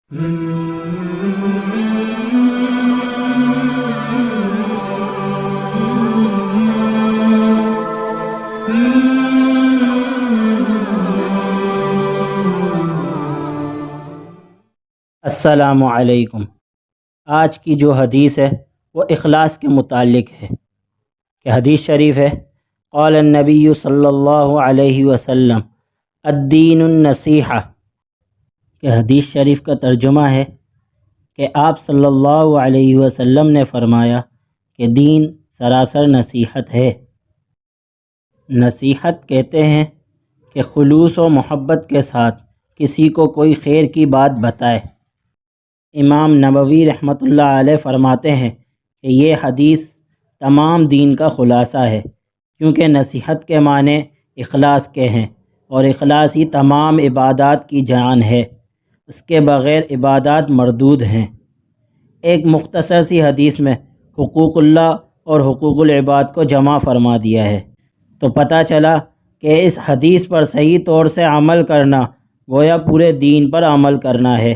السلام علیکم۔ آج کی جو حدیث ہے وہ اخلاص کے متعلق ہے کہ حدیث شریف ہے، قال النبی صلی اللہ علیہ وسلم الدین النصیحہ، کہ حدیث شریف کا ترجمہ ہے کہ آپ صلی اللہ علیہ وسلم نے فرمایا کہ دین سراسر نصیحت ہے۔ نصیحت کہتے ہیں کہ خلوص و محبت کے ساتھ کسی کو کوئی خیر کی بات بتائے۔ امام نووی رحمۃ اللہ علیہ فرماتے ہیں کہ یہ حدیث تمام دین کا خلاصہ ہے، کیونکہ نصیحت کے معنی اخلاص کے ہیں، اور اخلاص ہی تمام عبادات کی جان ہے، اس کے بغیر عبادات مردود ہیں۔ ایک مختصر سی حدیث میں حقوق اللہ اور حقوق العباد کو جمع فرما دیا ہے، تو پتہ چلا کہ اس حدیث پر صحیح طور سے عمل کرنا گویا پورے دین پر عمل کرنا ہے۔